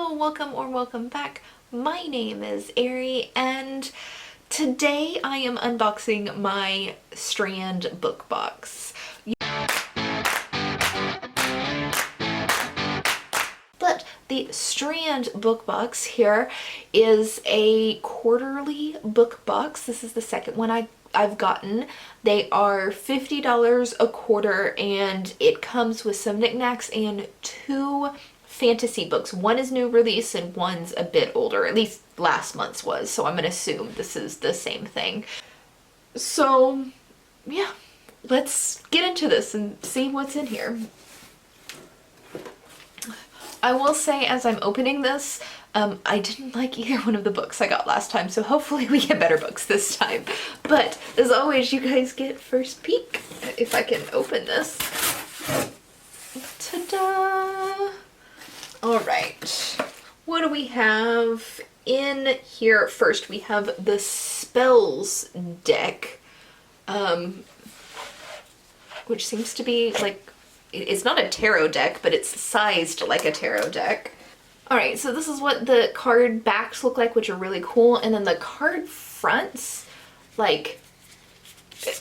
Hello, welcome or welcome back. My name is Ari and today I am unboxing my Strand book box. But the Strand book box here is a quarterly book box. This is the second one I've gotten. They are $50 a quarter and it comes with some knickknacks and two fantasy books. One is new release and one's a bit older, at least last month's was, so I'm gonna assume this is the same thing. So yeah, let's get into this and see what's in here. I will say as I'm opening this, I didn't like either one of the books I got last time, so hopefully we get better books this time. But as always, you guys get first peek if I can open this. Ta-da! All right, what do we have in here? First, we have the spells deck, which seems to be like, it's not a tarot deck, but it's sized like a tarot deck. All right, so this is what the card backs look like, which are really cool. And then the card fronts, like,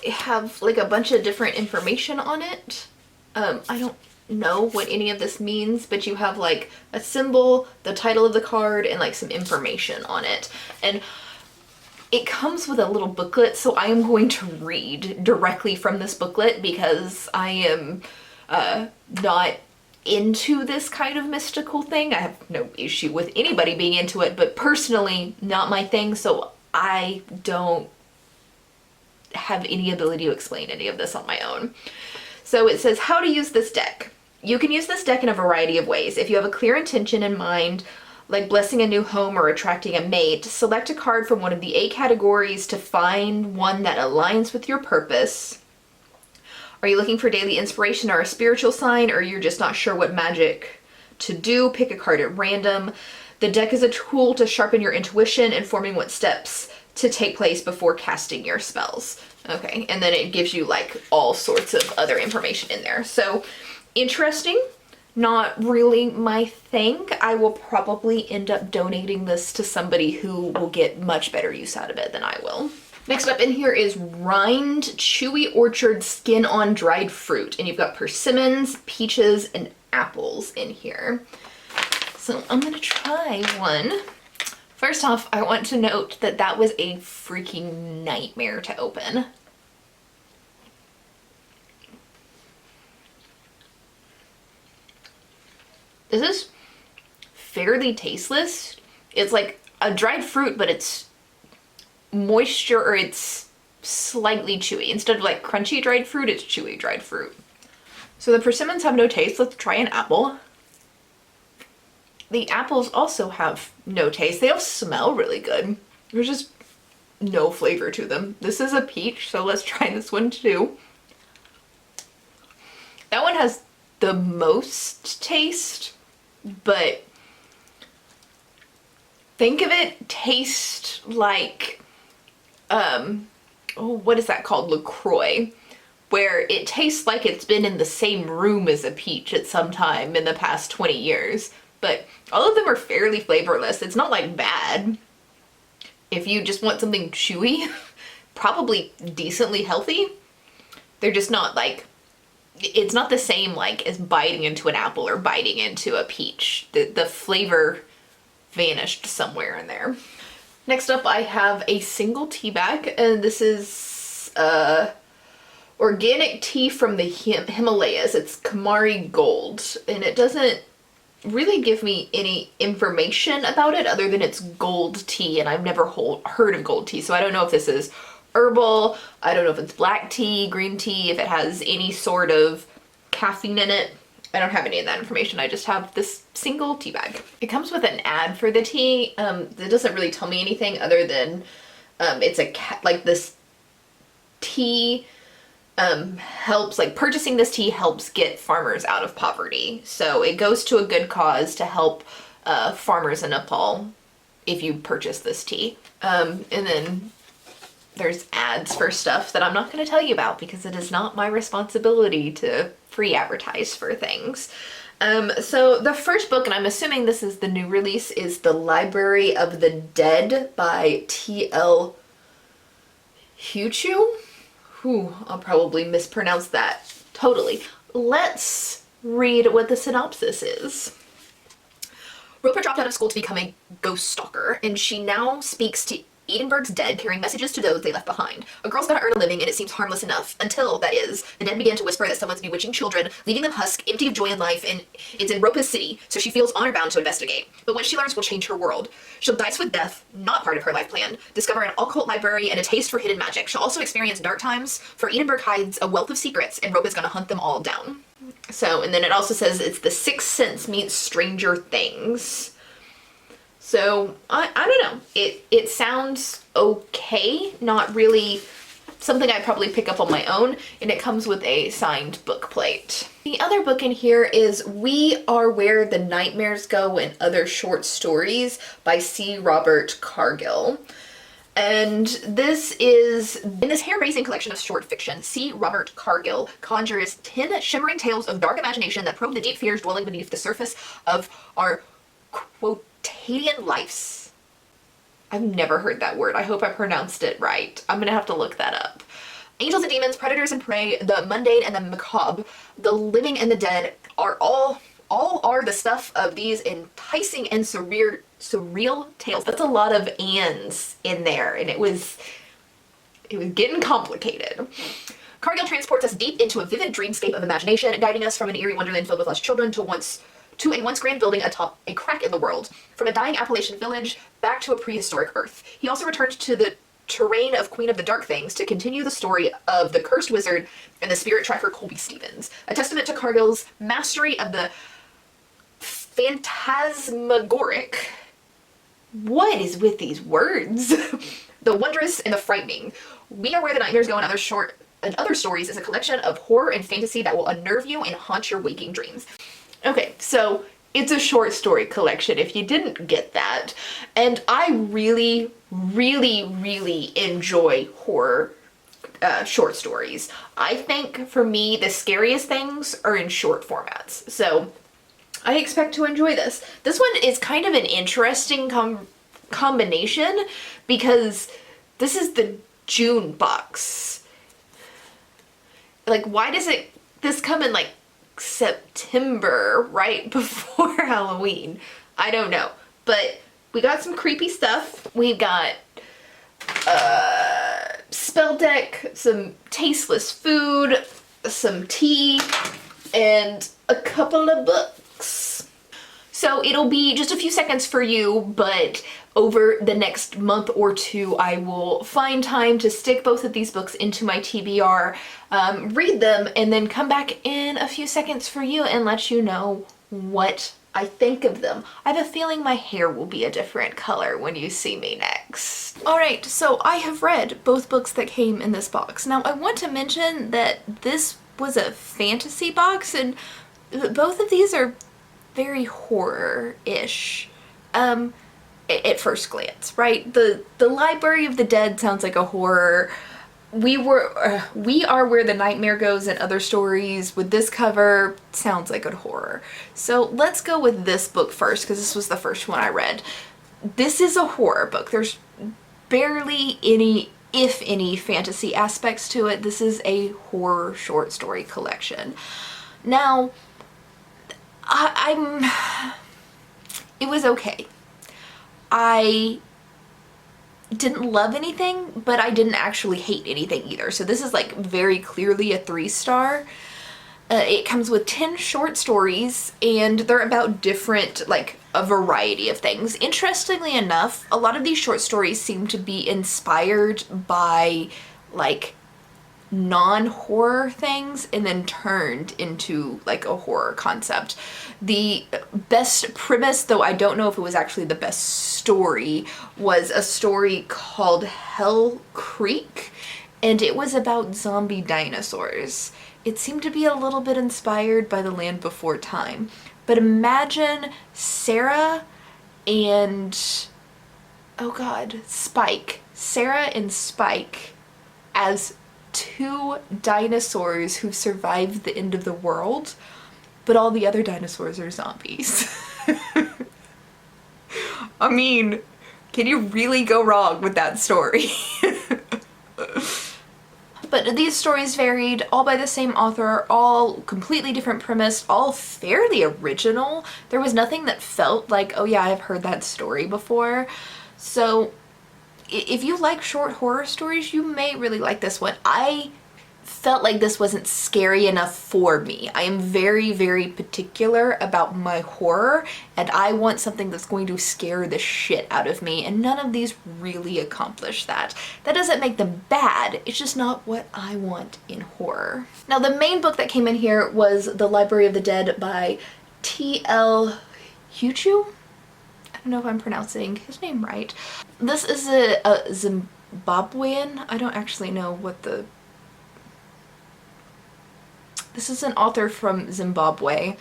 have like a bunch of different information on it. I don't know what any of this means, but you have like a symbol, the title of the card, and like some information on it. And it comes with a little booklet, so I am going to read directly from this booklet because I am not into this kind of mystical thing. I have no issue with anybody being into it, but personally not my thing, so I don't have any ability to explain any of this on my own. So it says how to use this deck. You can use this deck in a variety of ways. If you have a clear intention in mind, like blessing a new home or attracting a mate, select a card from one of the 8 categories to find one that aligns with your purpose. Are you looking for daily inspiration or a spiritual sign, or you're just not sure what magic to do? Pick a card at random. The deck is a tool to sharpen your intuition, informing what steps to take place before casting your spells. Okay, and then it gives you like all sorts of other information in there. So interesting, not really my thing. I will probably end up donating this to somebody who will get much better use out of it than I will. Next up in here is Rind Chewy Orchard Skin on Dried Fruit. And you've got persimmons, peaches, and apples in here. So I'm gonna try one. First off, I want to note that that was a freaking nightmare to open. This is fairly tasteless. It's like a dried fruit, but it's moisture, or it's slightly chewy. Instead of like crunchy dried fruit, it's chewy dried fruit. So the persimmons have no taste. Let's try an apple. The apples also have no taste. They all smell really good. There's just no flavor to them. This is a peach, so let's try this one too. That one has the most taste, but think of it taste like, what is that called? LaCroix, where it tastes like it's been in the same room as a peach at some time in the past 20 years. But all of them are fairly flavorless. It's not like bad. If you just want something chewy, probably decently healthy, they're just not like, it's not the same like as biting into an apple or biting into a peach. The flavor vanished somewhere in there. Next up, I have a single tea bag, and this is organic tea from the Himalayas. It's Kamari Gold, and it doesn't really give me any information about it other than it's gold tea, and I've never heard of gold tea, so I don't know if this is herbal, I don't know if it's black tea, green tea, if it has any sort of caffeine in it. I don't have any of that information. I just have this single tea bag. It comes with an ad for the tea. It doesn't really tell me anything other than it's like this tea helps, like purchasing this tea helps get farmers out of poverty. So it goes to a good cause to help farmers in Nepal if you purchase this tea. And then there's ads for stuff that I'm not going to tell you about because it is not my responsibility to free advertise for things. So the first book, and I'm assuming this is the new release, is The Library of the Dead by T.L. Huchu? Whew, I'll probably mispronounce that totally. Let's read what the synopsis is. Roper dropped out of school to become a ghost stalker, and she now speaks to Edinburgh's dead, carrying messages to those they left behind. A girl's gotta earn a living, and it seems harmless enough. Until, that is, the dead begin to whisper that someone's bewitching children, leaving them husk, empty of joy in life, and it's in Ropa's city, so she feels honor-bound to investigate. But what she learns will change her world. She'll dice with death, not part of her life plan, discover an occult library and a taste for hidden magic. She'll also experience dark times, for Edinburgh hides a wealth of secrets, and Ropa's gonna hunt them all down. So, and then it also says it's The Sixth Sense meets Stranger Things. So, I don't know. It sounds okay, not really something I'd probably pick up on my own, and it comes with a signed book plate. The other book in here is We Are Where the Nightmares Go and Other Short Stories by C. Robert Cargill. And this is, in this hair-raising collection of short fiction, C. Robert Cargill conjures 10 shimmering tales of dark imagination that probe the deep fears dwelling beneath the surface of our quotidian lives. I've never heard that word. I hope I pronounced it right. I'm gonna have to look that up. Angels and demons, predators and prey, the mundane and the macabre, the living and the dead are all are the stuff of these enticing and surreal tales. That's a lot of ands in there, and it was getting complicated. Cargill transports us deep into a vivid dreamscape of imagination, guiding us from an eerie wonderland filled with lost children to a once grand building atop a crack in the world, from a dying Appalachian village back to a prehistoric Earth. He also returns to the terrain of Queen of the Dark Things to continue the story of the cursed wizard and the spirit tracker Colby Stevens, a testament to Cargill's mastery of the phantasmagoric. What is with these words? The wondrous and the frightening. We Are Where the Nightmares Go and Other Stories is a collection of horror and fantasy that will unnerve you and haunt your waking dreams. Okay, so it's a short story collection if you didn't get that. And I really, really, really enjoy horror short stories. I think for me the scariest things are in short formats. So I expect to enjoy this. This one is kind of an interesting combination because this is the June box. Like, why does this come in like September, right before Halloween? I don't know. But we got some creepy stuff. We've got spell deck, some tasteless food, some tea, and a couple of books. So it'll be just a few seconds for you, but over the next month or two, I will find time to stick both of these books into my TBR, read them, and then come back in a few seconds for you and let you know what I think of them. I have a feeling my hair will be a different color when you see me next. Alright, so I have read both books that came in this box. Now, I want to mention that this was a fantasy box, and both of these are very horror-ish. At first glance, right? The Library of the Dead sounds like a horror. We Are Where the Nightmare Goes and Other Stories with this cover sounds like a horror. So let's go with this book first, because this was the first one I read. This is a horror book. There's barely any, if any, fantasy aspects to it. This is a horror short story collection. Now, it was okay. I didn't love anything, but I didn't actually hate anything either. So this is like very clearly a 3-star. It comes with 10 short stories, and they're about different, like a variety of things. Interestingly enough, a lot of these short stories seem to be inspired by like non-horror things and then turned into like a horror concept. The best premise, though I don't know if it was actually the best story, was a story called Hell Creek, and it was about zombie dinosaurs. It seemed to be a little bit inspired by The Land Before Time. But imagine Sarah and, oh god, Spike. Sarah and Spike as 2 dinosaurs who survived the end of the world, but all the other dinosaurs are zombies. I mean, can you really go wrong with that story? But these stories varied, all by the same author, all completely different premise, all fairly original. There was nothing that felt like, oh yeah, I've heard that story before. So if you like short horror stories, you may really like this one. I felt like this wasn't scary enough for me. I am very, very particular about my horror, and I want something that's going to scare the shit out of me, and none of these really accomplish that. That doesn't make them bad, it's just not what I want in horror. Now, the main book that came in here was The Library of the Dead by T.L. Huchu? I don't know if I'm pronouncing his name right. This is a Zimbabwean. I don't actually know what the... This is an author from Zimbabwe,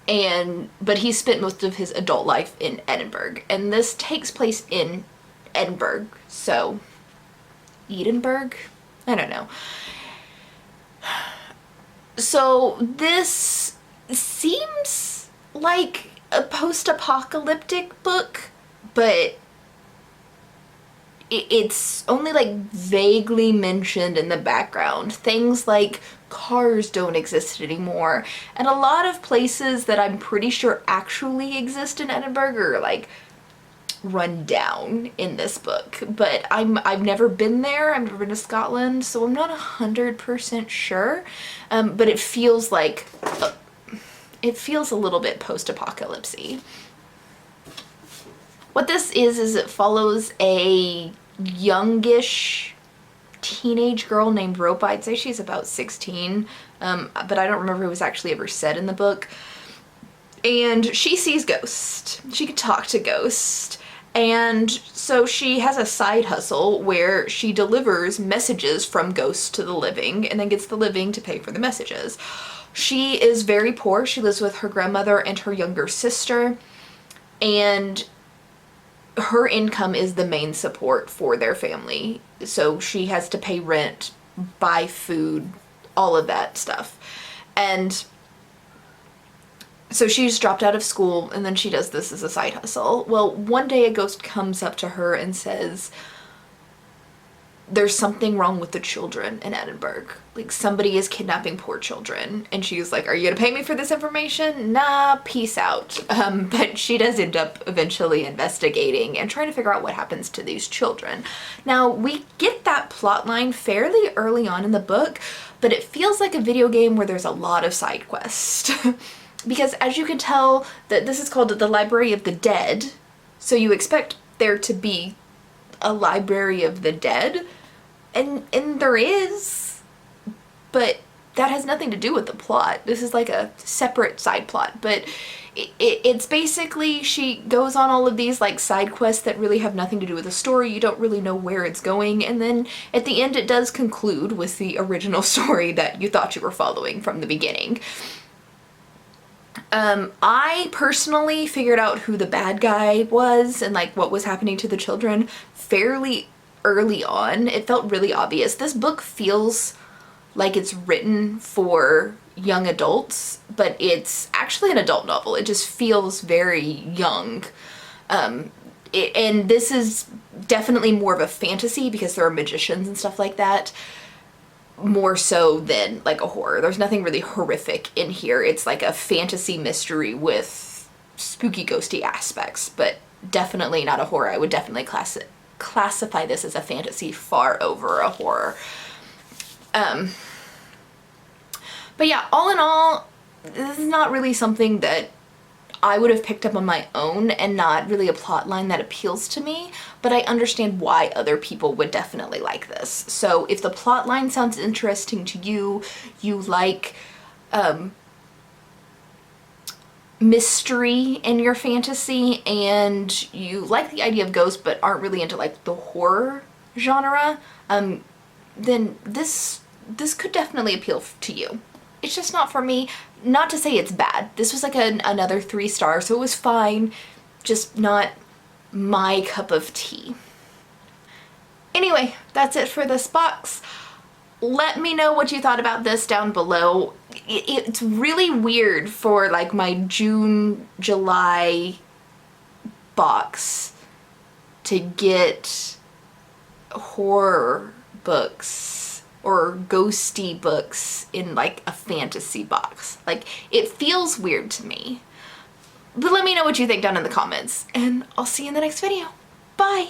but he spent most of his adult life in Edinburgh, and this takes place in Edinburgh, so Edinburgh? I don't know. So this seems like a post-apocalyptic book, but it's only like vaguely mentioned in the background. Things like cars don't exist anymore, and a lot of places that I'm pretty sure actually exist in Edinburgh are like run down in this book. But I've never been there, I've never been to Scotland, so I'm not 100% sure. But it feels like it feels a little bit post-apocalypsy. What this is it follows a youngish teenage girl named Rope. I'd say she's about 16, but I don't remember who was actually ever said in the book. And she sees ghosts. She can talk to ghosts. And so she has a side hustle where she delivers messages from ghosts to the living and then gets the living to pay for the messages. She is very poor. She lives with her grandmother and her younger sister, and her income is the main support for their family. So she has to pay rent, buy food, all of that stuff. And so she's dropped out of school, and then she does this as a side hustle. Well, one day a ghost comes up to her and says, there's something wrong with the children in Edinburgh. Like, somebody is kidnapping poor children. And she's like, are you gonna pay me for this information? Nah, peace out. But she does end up eventually investigating and trying to figure out what happens to these children. Now, we get that plot line fairly early on in the book, but it feels like a video game where there's a lot of side quests. Because as you can tell, that this is called the Library of the Dead, so you expect there to be a Library of the Dead, and there is, but that has nothing to do with the plot. This is like a separate side plot, but it's basically she goes on all of these like side quests that really have nothing to do with the story. You don't really know where it's going, and then at the end it does conclude with the original story that you thought you were following from the beginning. I personally figured out who the bad guy was and like what was happening to the children fairly early on. It felt really obvious. This book feels like it's written for young adults, but it's actually an adult novel. It just feels very young. And this is definitely more of a fantasy because there are magicians and stuff like that, more so than like a horror. There's nothing really horrific in here. It's like a fantasy mystery with spooky ghosty aspects, but definitely not a horror. I would definitely classify this as a fantasy far over a horror. But yeah, all in all, this is not really something that I would have picked up on my own, and not really a plot line that appeals to me, but I understand why other people would definitely like this. So if the plot line sounds interesting to you, you like mystery in your fantasy, and you like the idea of ghosts but aren't really into like the horror genre, then this could definitely appeal to you. It's just not for me. Not to say it's bad. This was like another 3 stars, so it was fine, just not my cup of tea. Anyway, that's it for this box. Let me know what you thought about this down below. it's really weird for like my June, July box to get horror books or ghosty books in like a fantasy box. Like, it feels weird to me. But let me know what you think down in the comments, and I'll see you in the next video. Bye!